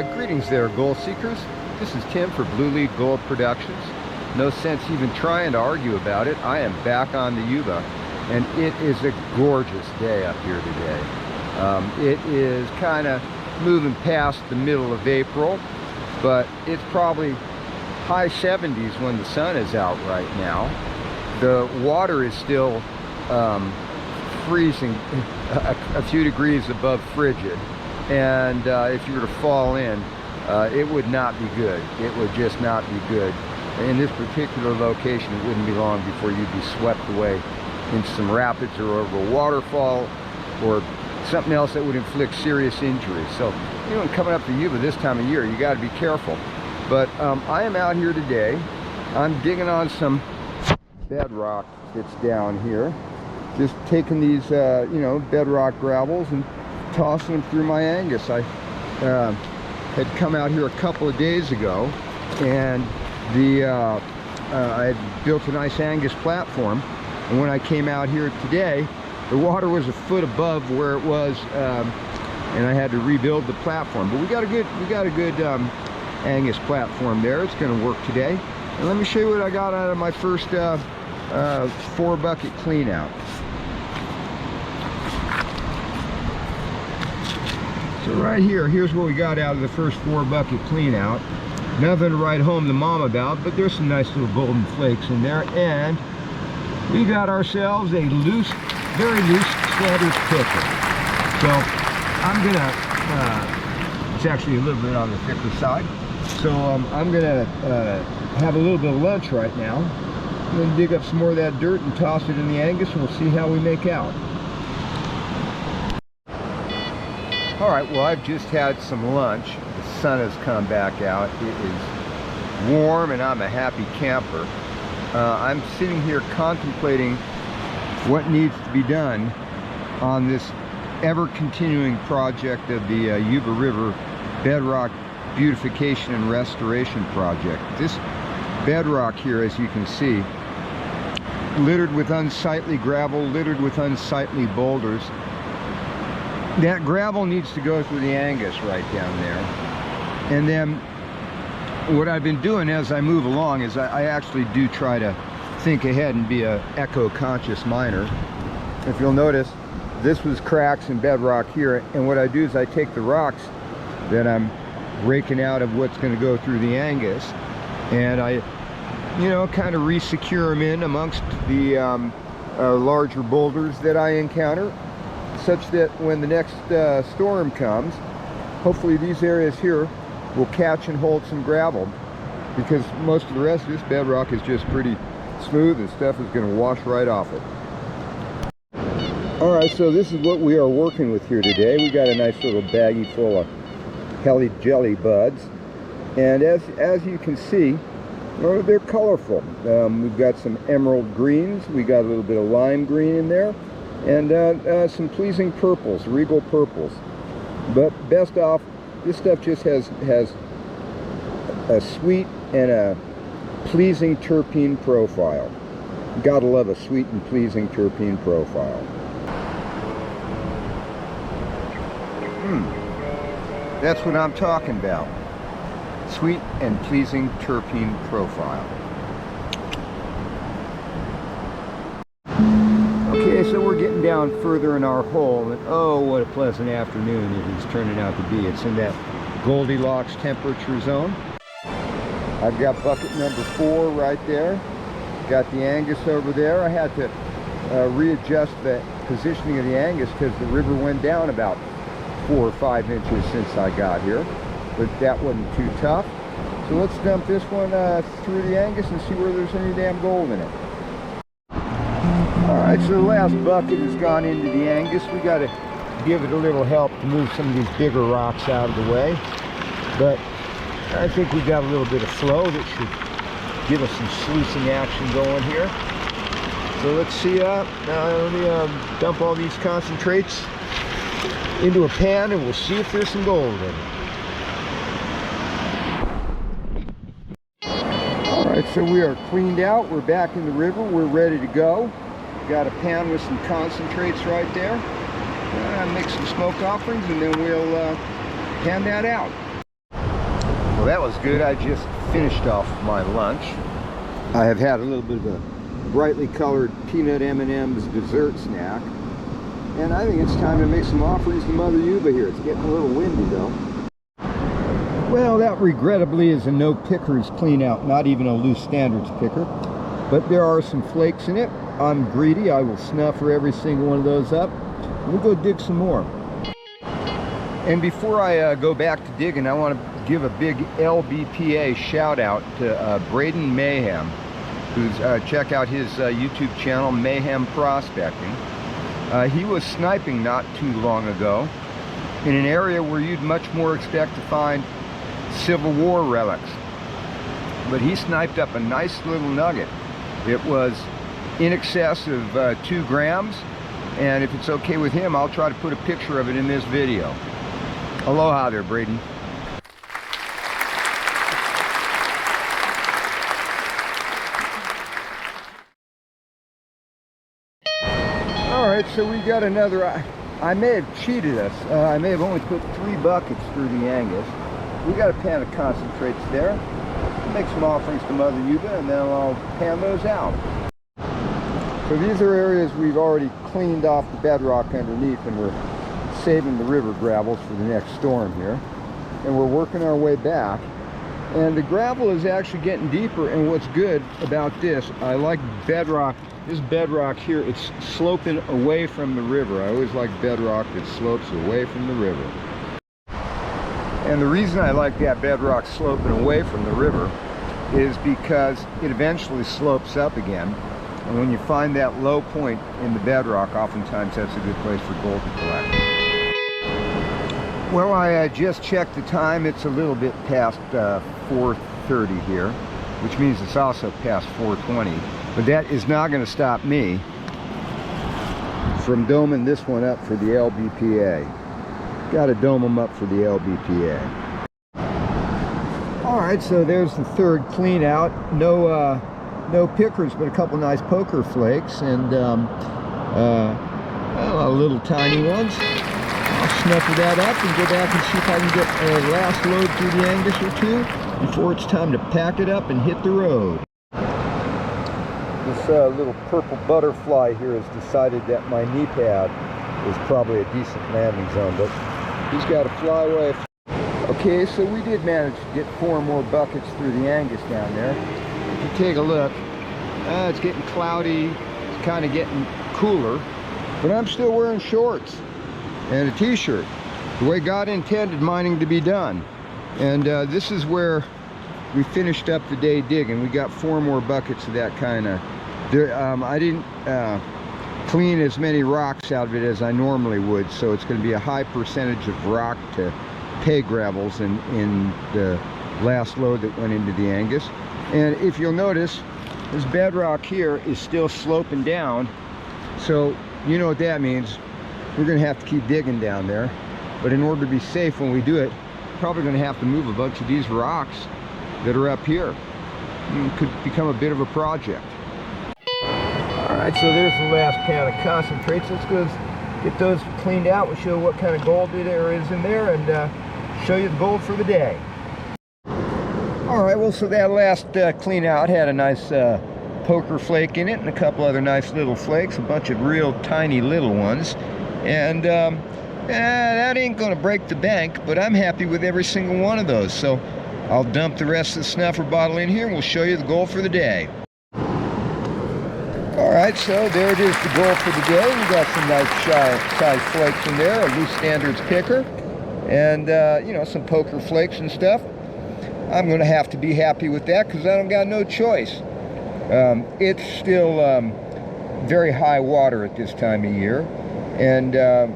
Greetings there, gold seekers. This is Tim for Blue Lead Gold Productions. No sense even trying to argue about it. I am back on the Yuba, and it is a gorgeous day up here today. It is kind of moving past the middle of April, but it's probably high 70s when the sun is out right now. The water is still freezing a few degrees above frigid. And if you were to fall in, it would not be good. It would just not be good. In this particular location, it wouldn't be long before you'd be swept away into some rapids or over a waterfall or something else that would inflict serious injury. So, you know, coming up to Yuba this time of year, you got to be careful. But I am out here today. I'm digging on some bedrock that's down here. Just taking these, you know, bedrock gravels and tossing them through my Angus. I had come out here a couple of days ago, and I had built a nice Angus platform, and when I came out here today, the water was a foot above where it was, and I had to rebuild the platform. But we got a good Angus platform there. It's going to work today. And let me show you what I got out of my first 4-bucket clean out. So right here's what we got out of the first 4-bucket clean out. Nothing to write home to mom about, but there's some nice little golden flakes in there. And we got ourselves a loose, very loose standard picker. So I'm gonna, it's actually a little bit on the thicker side. So I'm gonna have a little bit of lunch right now. I'm gonna dig up some more of that dirt and toss it in the Angus, and we'll see how we make out. All right, well, I've just had some lunch. The sun has come back out. It is warm, and I'm a happy camper. I'm sitting here contemplating what needs to be done on this ever-continuing project of the Yuba River Bedrock Beautification and Restoration Project. This bedrock here, as you can see, littered with unsightly gravel, littered with unsightly boulders. That gravel needs to go through the Angus right down there. And then what I've been doing as I move along is I actually do try to think ahead and be a eco-conscious miner. If you'll notice, this was cracks in bedrock here, and what I do is I take the rocks that I'm raking out of what's going to go through the Angus, and I, you know, kind of re-secure them in amongst the larger boulders that I encounter, such that when the next storm comes, hopefully these areas here will catch and hold some gravel, because most of the rest of this bedrock is just pretty smooth and stuff is going to wash right off it. Alright, so this is what we are working with here today. We got a nice little baggie full of Helly Jelly buds, and as you can see, well, they're colorful. We've got some emerald greens, we got a little bit of lime green in there, and some pleasing purples, regal purples. But best off, this stuff just has a sweet and a pleasing terpene profile. Gotta love a sweet and pleasing terpene profile. That's what I'm talking about. Sweet and pleasing terpene profile. Okay, so we're getting down further in our hole, and oh, what a pleasant afternoon it is turning out to be. It's in that Goldilocks temperature zone. I've got bucket number 4 right there. Got the Angus over there. I had to readjust the positioning of the Angus because the river went down about 4 or 5 inches since I got here, but that wasn't too tough. So let's dump this one through the Angus and see where there's any damn gold in it. Alright, so the last bucket has gone into the Angus. We got to give it a little help to move some of these bigger rocks out of the way, but I think we got a little bit of flow that should give us some sluicing action going here. So let's see, let me dump all these concentrates into a pan, and we'll see if there's some gold in it. Alright, so we are cleaned out. We're back in the river. We're ready to go. Got a pan with some concentrates right there. Mix some smoke offerings, and then we'll pan that out. Well, that was good. I just finished off my lunch. I have had a little bit of a brightly colored peanut M&M's dessert snack. And I think it's time to make some offerings to Mother Yuba here. It's getting a little windy though. Well, that regrettably is a no pickers clean out, not even a loose standards picker. But there are some flakes in it. I'm greedy. I will snuffer every single one of those up. We'll go dig some more. And before I go back to digging, I want to give a big LBPA shout out to Brayden Mayhem, who's check out his YouTube channel, Mayhem Prospecting. He was sniping not too long ago in an area where you'd much more expect to find Civil War relics. But he sniped up a nice little nugget. It was in excess of 2 grams, and if it's okay with him, I'll try to put a picture of it in this video. Aloha there, Brayden. Alright, so we got another, I may have cheated us. I may have only put 3 buckets through the Angus. We got a pan of concentrates there. We'll make some offerings to Mother Yuba, and then I'll pan those out. So these are areas we've already cleaned off the bedrock underneath, and we're saving the river gravels for the next storm here. And we're working our way back. And the gravel is actually getting deeper, and what's good about this, I like bedrock. This bedrock here, it's sloping away from the river. I always like bedrock that slopes away from the river. And the reason I like that bedrock sloping away from the river is because it eventually slopes up again. And when you find that low point in the bedrock, oftentimes that's a good place for gold to collect. Well, I just checked the time. It's a little bit past 4:30 here, which means it's also past 4:20. But that is not going to stop me from doming this one up for the LBPA. Got to dome them up for the LBPA. All right, so there's the third clean out. No pickers, but a couple nice poker flakes, and little tiny ones. I'll snuffle that up and go back and see if I can get a last load through the Angus or 2 before it's time to pack it up and hit the road. This little purple butterfly here has decided that my knee pad is probably a decent landing zone, but he's got to fly away. Okay, so we did manage to get 4 more buckets through the Angus down there. If you take a look, it's getting cloudy, it's kind of getting cooler, but I'm still wearing shorts and a t-shirt, the way God intended mining to be done. And this is where we finished up the day digging. We got 4 more buckets of that kind of, I didn't clean as many rocks out of it as I normally would, so it's going to be a high percentage of rock to pay gravels in the last load that went into the Angus. And if you'll notice, this bedrock here is still sloping down, so you know what that means. We're going to have to keep digging down there, but in order to be safe when we do it, probably going to have to move a bunch of these rocks that are up here. It could become a bit of a project. Alright, so there's the last pan of concentrates. Let's go get those cleaned out. We'll show what kind of gold there is in there, and show you the gold for the day. Alright, well, so that last clean out had a nice poker flake in it and a couple other nice little flakes, a bunch of real tiny little ones. And that ain't going to break the bank, but I'm happy with every single one of those. So I'll dump the rest of the snuffer bottle in here, and we'll show you the goal for the day. Alright, so there it is, the goal for the day. We got some nice size flakes in there, a loose standards picker, and you know, some poker flakes and stuff. I'm going to have to be happy with that because I don't got no choice. It's still very high water at this time of year, and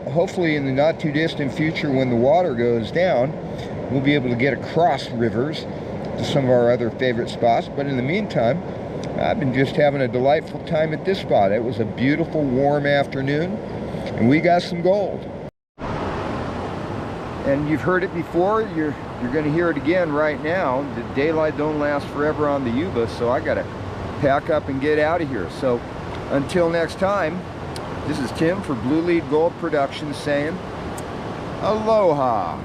hopefully in the not too distant future, when the water goes down, we'll be able to get across rivers to some of our other favorite spots. But in the meantime, I've been just having a delightful time at this spot. It was a beautiful warm afternoon, and we got some gold. And you've heard it before, you're going to hear it again right now. The daylight don't last forever on the Yuba, so I got to pack up and get out of here. So until next time, this is Tim for Blue Lead Gold Productions saying aloha.